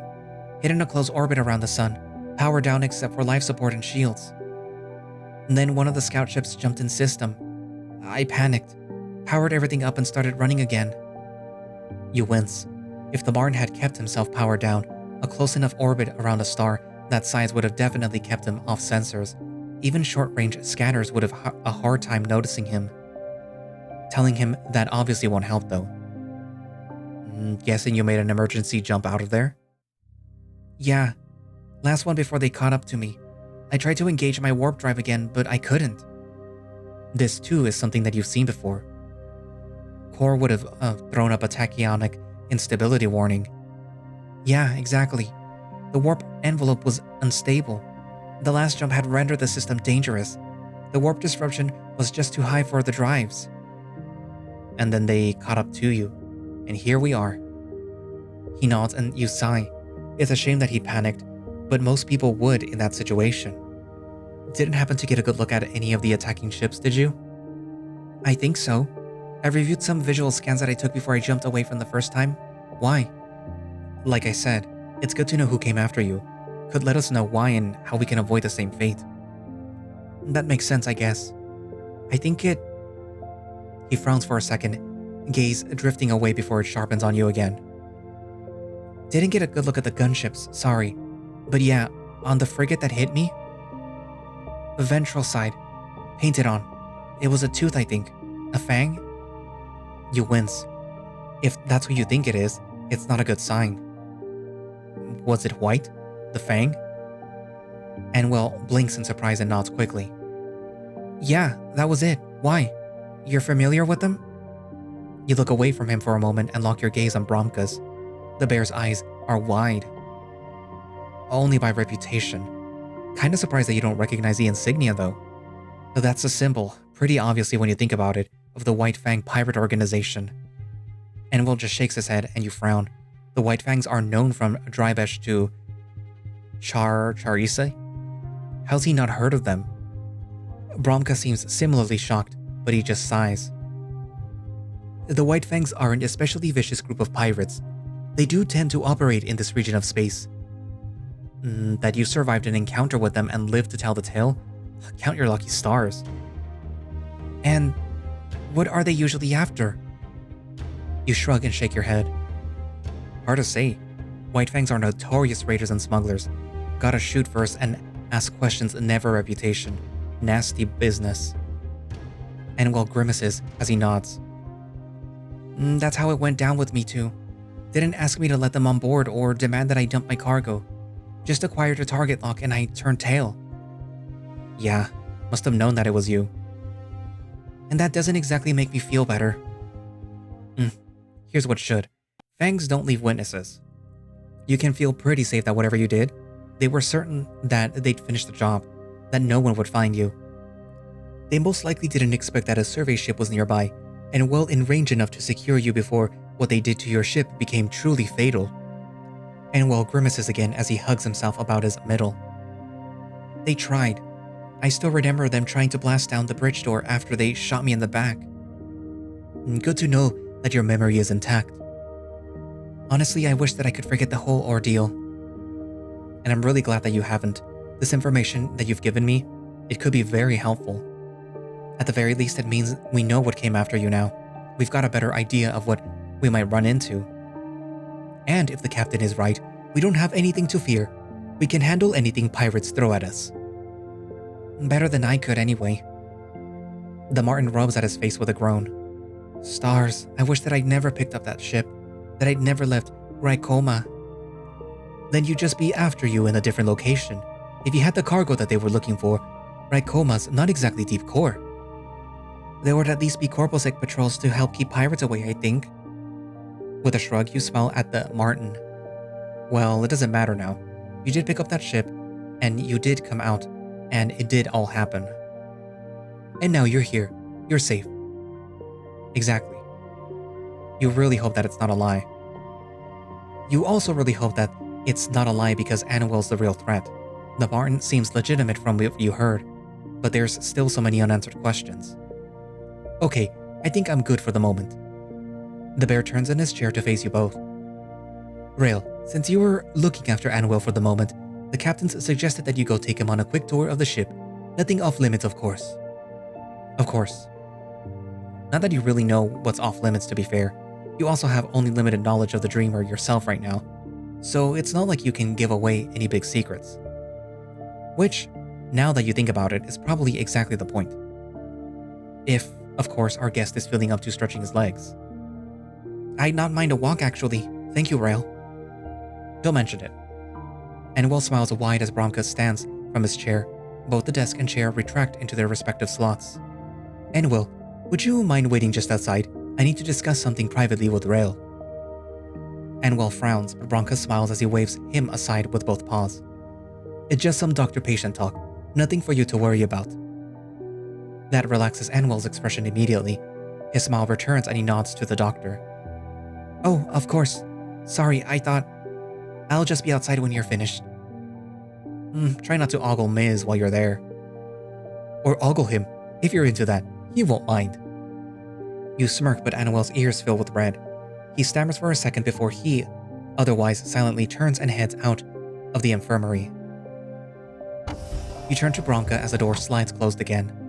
Hit in a close orbit around the sun. Power down except for life support and shields. And then one of the scout ships jumped in system. I panicked. Powered everything up and started running again. You wince. If the Martin had kept himself powered down, a close enough orbit around a star that size would have definitely kept him off sensors. Even short-range scanners would have a hard time noticing him. Telling him that obviously won't help though. Guessing you made an emergency jump out of there? Yeah. Last one before they caught up to me. I tried to engage my warp drive again, but I couldn't. This too is something that you've seen before. Core would have thrown up a tachyonic instability warning. Yeah, exactly. The warp envelope was unstable. The last jump had rendered the system dangerous. The warp disruption was just too high for the drives. And then they caught up to you, and here we are. He nods and you sigh. It's a shame that he panicked, but most people would in that situation. Didn't happen to get a good look at any of the attacking ships, did you? I think so. I reviewed some visual scans that I took before I jumped away from the first time. Why? Like I said, it's good to know who came after you. Could let us know why and how we can avoid the same fate. That makes sense, I guess. I think it... He frowns for a second, gaze drifting away before it sharpens on you again. Didn't get a good look at the gunships, sorry. But yeah, on the frigate that hit me, the ventral side, painted on. It was a tooth, I think. A fang? You wince. If that's what you think it is, it's not a good sign. Was it white? The fang? Anwill blinks in surprise and nods quickly. Yeah, that was it. Why? You're familiar with them? You look away from him for a moment and lock your gaze on Bromka's. The bear's eyes are wide. Only by reputation. Kinda surprised that you don't recognize the insignia though. That's a symbol, pretty obviously when you think about it, of the White Fang pirate organization. Anwill just shakes his head and you frown. The White Fangs are known from Drybesh to Charissa? How's he not heard of them? Bromka seems similarly shocked, but he just sighs. The White Fangs are an especially vicious group of pirates. They do tend to operate in this region of space. That you survived an encounter with them and lived to tell the tale? Count your lucky stars. And what are they usually after? You shrug and shake your head. Hard to say. White Fangs are notorious raiders and smugglers. Gotta shoot first and ask questions, never reputation. Nasty business. Anwill grimaces as he nods. That's how it went down with me too. Didn't ask me to let them on board or demand that I dump my cargo. Just acquired a target lock and I turned tail. Yeah, must have known that it was you. And that doesn't exactly make me feel better. Here's what should. Fangs don't leave witnesses. You can feel pretty safe that whatever you did, they were certain that they'd finish the job, that no one would find you. They most likely didn't expect that a survey ship was nearby and well in range enough to secure you before what they did to your ship became truly fatal. Anwill grimaces again as he hugs himself about his middle. They tried. I still remember them trying to blast down the bridge door after they shot me in the back. Good to know that your memory is intact. Honestly, I wish that I could forget the whole ordeal. And I'm really glad that you haven't. This information that you've given me, it could be very helpful. At the very least, it means we know what came after you now. We've got a better idea of what we might run into. And if the captain is right, we don't have anything to fear. We can handle anything pirates throw at us. Better than I could anyway. The Martin rubs at his face with a groan. Stars, I wish that I'd never picked up that ship, that I'd never left Raikoma. Then you'd just be after you in a different location. If you had the cargo that they were looking for, Raikoma's not exactly deep core. There would at least be corposec patrols to help keep pirates away, I think. With a shrug, you smile at the Martin. Well, it doesn't matter now. You did pick up that ship, and you did come out, and it did all happen. And now you're here. You're safe. Exactly. You really hope that it's not a lie. You also really hope that it's not a lie because Anwill's the real threat. The Martin seems legitimate from what you heard, but there's still so many unanswered questions. Okay, I think I'm good for the moment. The bear turns in his chair to face you both. Rail, since you were looking after Anwill for the moment, the captains suggested that you go take him on a quick tour of the ship. Nothing off limits, of course. Of course. Not that you really know what's off limits, to be fair. You also have only limited knowledge of the Dreamer yourself right now, so it's not like you can give away any big secrets. Which, now that you think about it, is probably exactly the point. If, of course, our guest is feeling up to stretching his legs. I'd not mind a walk, actually. Thank you, Rail. Don't mention it. Anwill smiles wide as Bromka stands from his chair, Both the desk and chair retract into their respective slots. Anwill, would you mind waiting just outside? I need to discuss something privately with Rail. Anwill frowns, but Bronca smiles as he waves him aside with both paws. It's just some doctor-patient talk, nothing for you to worry about. That relaxes Anwill's expression immediately. His smile returns and he nods to the doctor. Oh, of course. Sorry, I thought... I'll just be outside when you're finished. Try not to ogle Miz while you're there. Or ogle him. If you're into that, he won't mind. You smirk, but Anwill's ears fill with red. He stammers for a second before he, otherwise silently, turns and heads out of the infirmary. You turn to Bronca as the door slides closed again.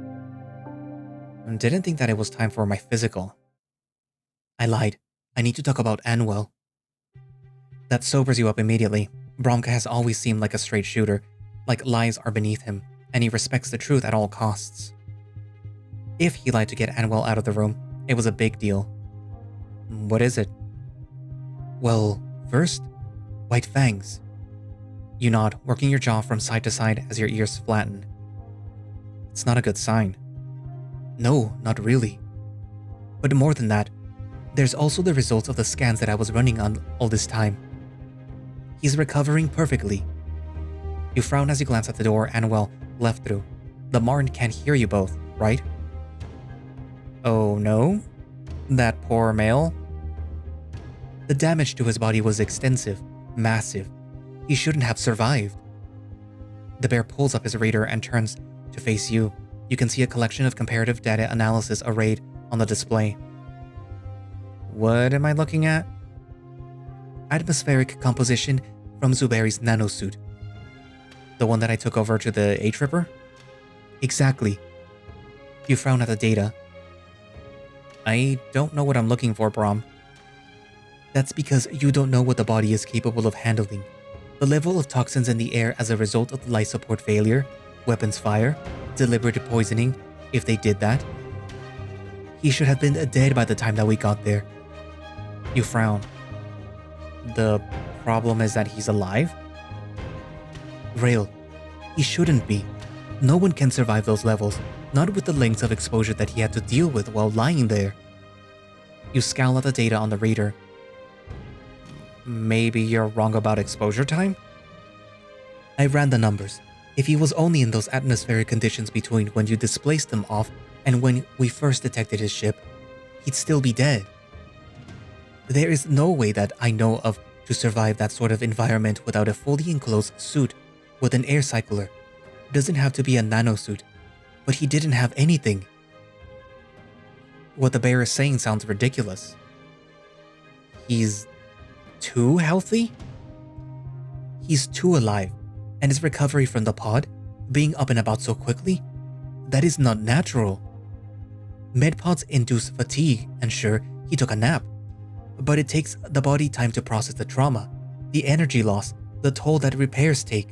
Didn't think that it was time for my physical. I lied. I need to talk about Anwill. That sobers you up immediately. Bronca has always seemed like a straight shooter, like lies are beneath him, and he respects the truth at all costs. If he lied to get Anwill out of the room, it was a big deal. What is it? Well, first, white fangs. You nod, working your jaw from side to side as your ears flatten. It's not a good sign. No, not really. But more than that, there's also the results of the scans that I was running on all this time. He's recovering perfectly. You frown as you glance at the door Anwill left through. The Martin can't hear you both, right? Oh no? That poor male? The damage to his body was extensive, massive. He shouldn't have survived. The bear pulls up his reader and turns to face you. You can see a collection of comparative data analysis arrayed on the display. What am I looking at? Atmospheric composition from Zuberi's nanosuit. The one that I took over to the A-Tripper? Exactly. You frown at the data. I don't know what I'm looking for, Brom. That's because you don't know what the body is capable of handling. The level of toxins in the air as a result of the life support failure, weapons fire, deliberate poisoning, if they did that. He should have been dead by the time that we got there. You frown. The problem is that he's alive? Rail, he shouldn't be. No one can survive those levels, not with the lengths of exposure that he had to deal with while lying there. You scowl at the data on the reader. Maybe you're wrong about exposure time? I ran the numbers. If he was only in those atmospheric conditions between when you displaced him off and when we first detected his ship, he'd still be dead. There is no way that I know of to survive that sort of environment without a fully enclosed suit with an air cycler. Doesn't have to be a nanosuit, but he didn't have anything. What the bear is saying sounds ridiculous. He's too healthy? He's too alive, and his recovery from the pod, being up and about so quickly, that is not natural. Medpods induce fatigue, and sure, he took a nap. But it takes the body time to process the trauma, the energy loss, the toll that repairs take.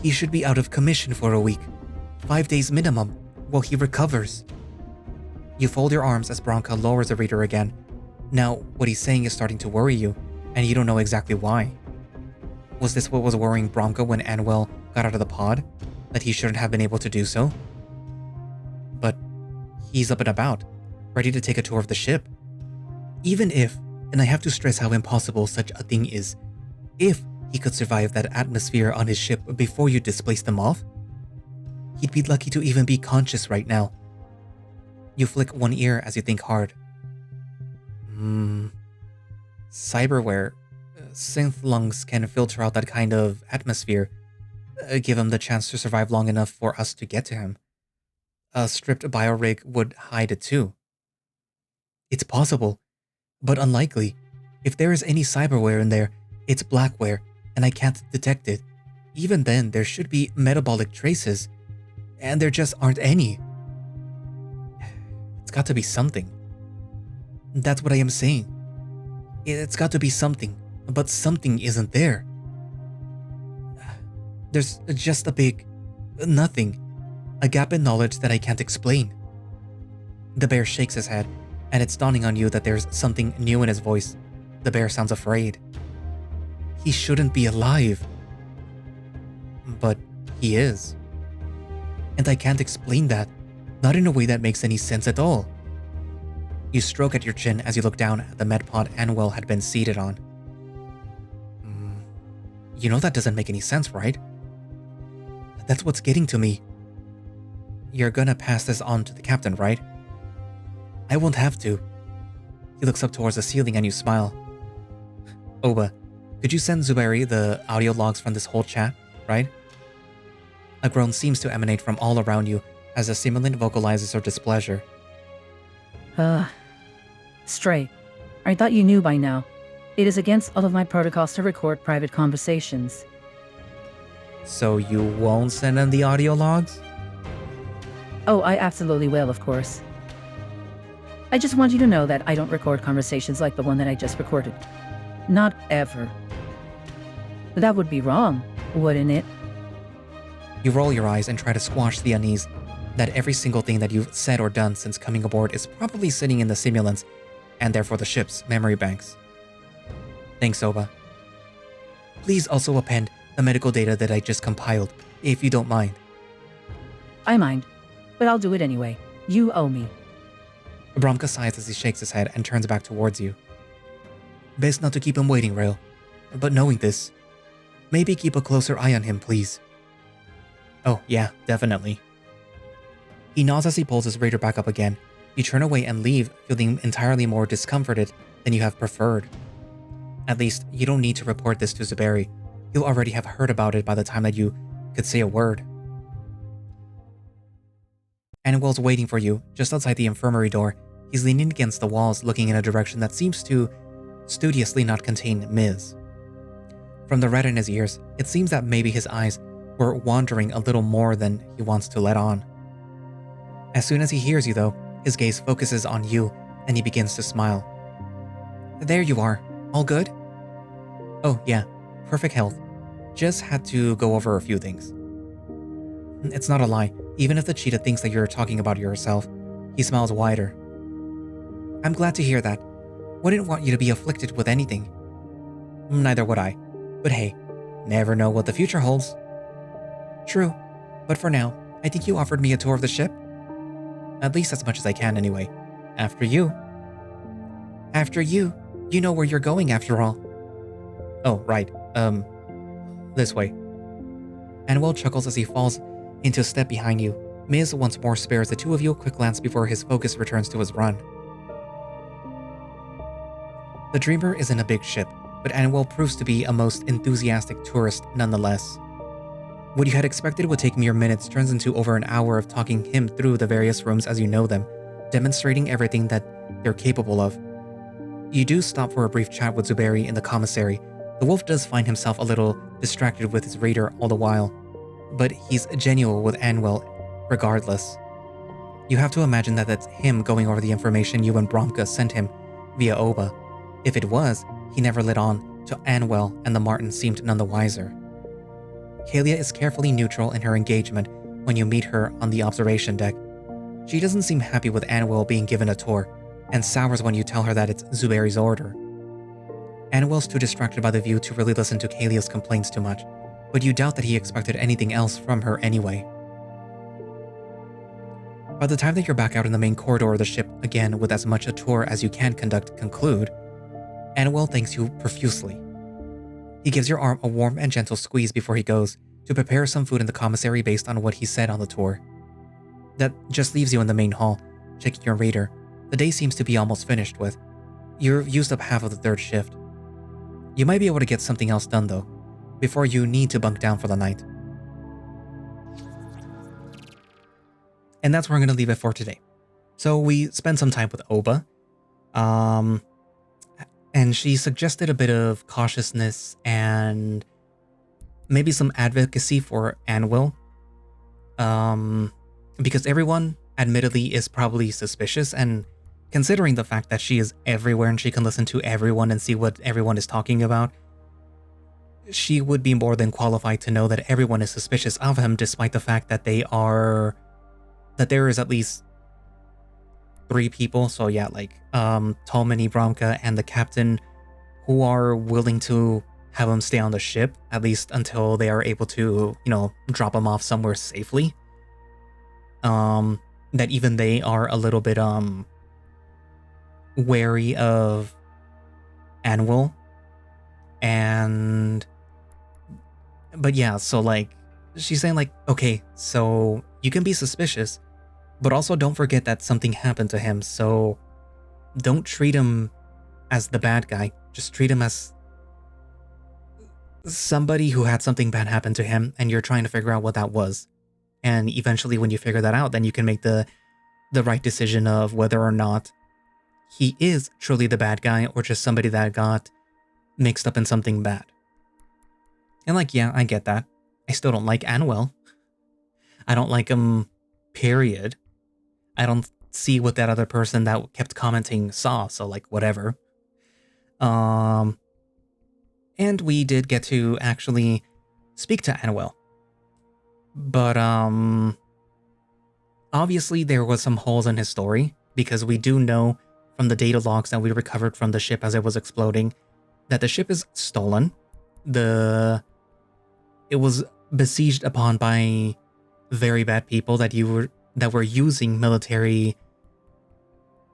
He should be out of commission for a week, 5 days minimum, while he recovers. You fold your arms as Bronca lowers the reader again. Now, what he's saying is starting to worry you, and you don't know exactly why. Was this what was worrying Bronca when Anwill got out of the pod? That he shouldn't have been able to do so? But he's up and about, ready to take a tour of the ship. Even if, and I have to stress how impossible such a thing is, if he could survive that atmosphere on his ship before you displaced them off, he'd be lucky to even be conscious right now. You flick one ear as you think hard. Cyberware. Synth lungs can filter out that kind of atmosphere, give him the chance to survive long enough for us to get to him. A stripped biorig would hide it too. It's possible, but unlikely. If there is any cyberware in there, it's blackware, and I can't detect it. Even then, there should be metabolic traces, and there just aren't any. It's got to be something. That's what I am saying. It's got to be something, but something isn't there. There's just a big nothing, a gap in knowledge that I can't explain. The bear shakes his head, and it's dawning on you that there's something new in his voice. The bear sounds afraid. He shouldn't be alive. But he is. And I can't explain that, not in a way that makes any sense at all. You stroke at your chin as you look down at the medpod Anwill had been seated on. You know that doesn't make any sense, right? That's what's getting to me. You're gonna pass this on to the captain, right? I won't have to. He looks up towards the ceiling and you smile. Obaa, could you send Zuberi the audio logs from this whole chat, right? A groan seems to emanate from all around you as the simulant vocalizes her displeasure. Stray, I thought you knew by now. It is against all of my protocols to record private conversations. So you won't send in the audio logs? Oh, I absolutely will, of course. I just want you to know that I don't record conversations like the one that I just recorded. Not ever. That would be wrong, wouldn't it? You roll your eyes and try to squash the unease that every single thing that you've said or done since coming aboard is probably sitting in the simulants and therefore the ship's memory banks. Thanks, Obaa. Please also append the medical data that I just compiled, if you don't mind. I mind, but I'll do it anyway. You owe me. Bromka sighs as he shakes his head and turns back towards you. Best not to keep him waiting, Rail. But knowing this, maybe keep a closer eye on him, please. Oh, yeah, definitely. He nods as he pulls his radar back up again. You turn away and leave, feeling entirely more discomforted than you have preferred. At least, you don't need to report this to Zuberi. He'll already have heard about it by the time that you could say a word. Anwill's waiting for you, just outside the infirmary door. He's leaning against the walls, looking in a direction that seems to studiously not contain Ms. From the red in his ears, it seems that maybe his eyes were wandering a little more than he wants to let on. As soon as he hears you, though, his gaze focuses on you, and he begins to smile. There you are. All good? Oh, yeah. Perfect health. Just had to go over a few things. It's not a lie. Even if the cheetah thinks that you're talking about yourself, he smiles wider. I'm glad to hear that. Wouldn't want you to be afflicted with anything. Neither would I. But hey, never know what the future holds. True. But for now, I think you offered me a tour of the ship. At least as much as I can anyway. After you. After you? You know where you're going after all. Oh, right. This way. Anwill chuckles as he falls into a step behind you. Miz once more spares the two of you a quick glance before his focus returns to his run. The Dreamer isn't a big ship, but Anwill proves to be a most enthusiastic tourist nonetheless. What you had expected would take mere minutes turns into over an hour of talking him through the various rooms as you know them, demonstrating everything that they're capable of. You do stop for a brief chat with Zuberi in the commissary. The wolf does find himself a little distracted with his radar all the while, but he's genuine with Anwill regardless. You have to imagine that that's him going over the information you and Bromka sent him via Obaa. If it was, he never let on to Anwill and the Martin seemed none the wiser. Kalia is carefully neutral in her engagement when you meet her on the observation deck. She doesn't seem happy with Anwill being given a tour, and sours when you tell her that it's Zuberi's order. Anwill's too distracted by the view to really listen to Kalia's complaints too much, but you doubt that he expected anything else from her anyway. By the time that you're back out in the main corridor of the ship again with as much a tour as you can conclude, Anwill thanks you profusely. He gives your arm a warm and gentle squeeze before he goes to prepare some food in the commissary based on what he said on the tour. That just leaves you in the main hall, checking your radar. The day seems to be almost finished with. You've used up half of the third shift. You might be able to get something else done though, before you need to bunk down for the night. And that's where I'm going to leave it for today. So we spent some time with Obaa. And she suggested a bit of cautiousness and maybe some advocacy for Anwill. Because everyone, admittedly, is probably suspicious, and considering the fact that she is everywhere and she can listen to everyone and see what everyone is talking about, she would be more than qualified to know that everyone is suspicious of him, despite the fact that there is at least 3 people, so yeah, like Tolmany, Bromka, and the captain, who are willing to have him stay on the ship, at least until they are able to, drop him off somewhere safely. that even they are a little bit wary of Anwill. But yeah, so like she's saying like, okay, so you can be suspicious, but also don't forget that something happened to him, so don't treat him as the bad guy. Just treat him as somebody who had something bad happen to him, and you're trying to figure out what that was. And eventually when you figure that out, then you can make the right decision of whether or not he is truly the bad guy or just somebody that got mixed up in something bad. And like, yeah, I get that. I still don't like Anwill. I don't like him, period. I don't see what that other person that kept commenting saw, so like, whatever. And we did get to actually speak to Anwill. But, obviously there was some holes in his story, because we do know from the data logs that we recovered from the ship as it was exploding that the ship is stolen. It was besieged upon by very bad people that were using military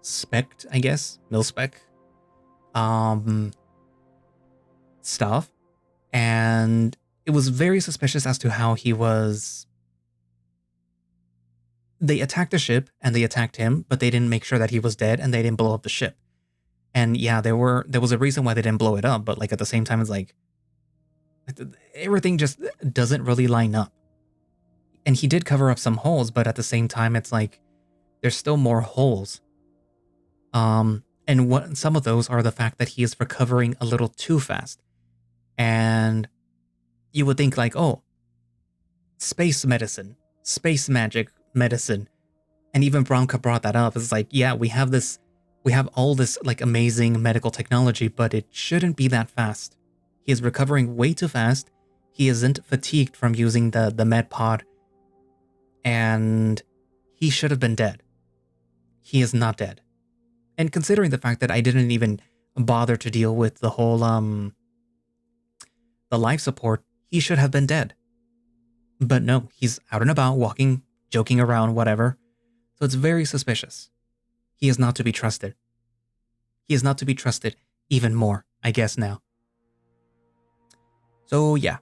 spec, I guess, mil-spec stuff, and it was very suspicious as to how he was. They attacked the ship and they attacked him, but they didn't make sure that he was dead, and they didn't blow up the ship. And yeah, there was a reason why they didn't blow it up, but like at the same time, it's like everything just doesn't really line up. And he did cover up some holes, but at the same time, it's like there's still more holes. And some of those are the fact that he is recovering a little too fast. And you would think like, oh, space medicine, space magic medicine. And even Bronca brought that up. It's like, yeah, we have all this like amazing medical technology, but it shouldn't be that fast. He is recovering way too fast. He isn't fatigued from using the med pod. And he should have been dead. He is not dead. And considering the fact that I didn't even bother to deal with the whole the life support, he should have been dead. But no, he's out and about, walking, joking around, whatever. So it's very suspicious. He is not to be trusted. He is not to be trusted even more, I guess now. So yeah.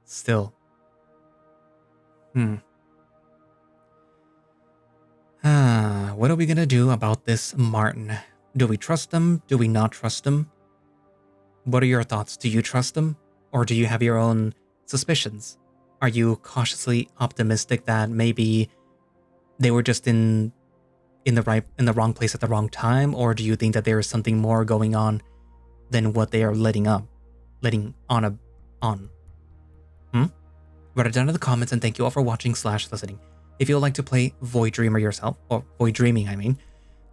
Still. What are we gonna do about this Martin? Do we trust him? Do we not trust him? What are your thoughts? Do you trust him? Or do you have your own suspicions? Are you cautiously optimistic that maybe they were just in the wrong place at the wrong time? Or do you think that there is something more going on than what they are letting on? Write it down in the comments, and thank you all for watching / listening. If you would like to play Void Dreamer yourself, or Void Dreaming, I mean,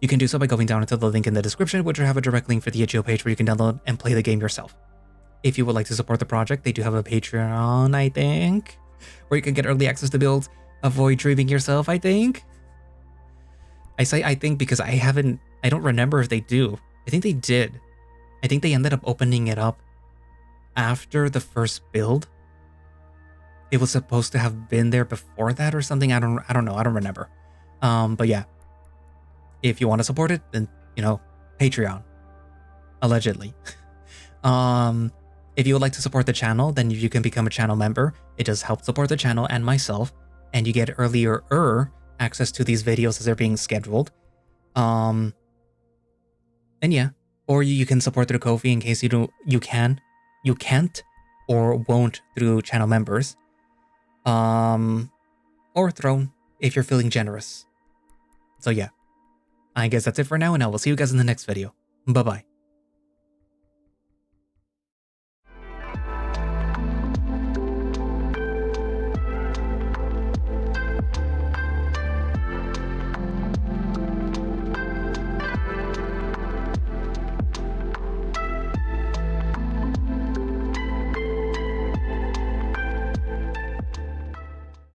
you can do so by going down into the link in the description, which will have a direct link for the itch.io page where you can download and play the game yourself. If you would like to support the project, they do have a Patreon, I think, where you can get early access to builds of Void Dreaming yourself, I think. I say I think because I don't remember if they do. I think they did. I think they ended up opening it up after the first build. It was supposed to have been there before that or something. I don't know. I don't remember. But yeah, if you want to support it, then, Patreon, allegedly. If you would like to support the channel, then you can become a channel member. It does help support the channel and myself, and you get earlier access to these videos as they're being scheduled. And yeah, or you can support through Ko-fi in case you can't or won't through channel members. Or Throne if you're feeling generous. So yeah, I guess that's it for now, and I will see you guys in the next video. Bye-bye.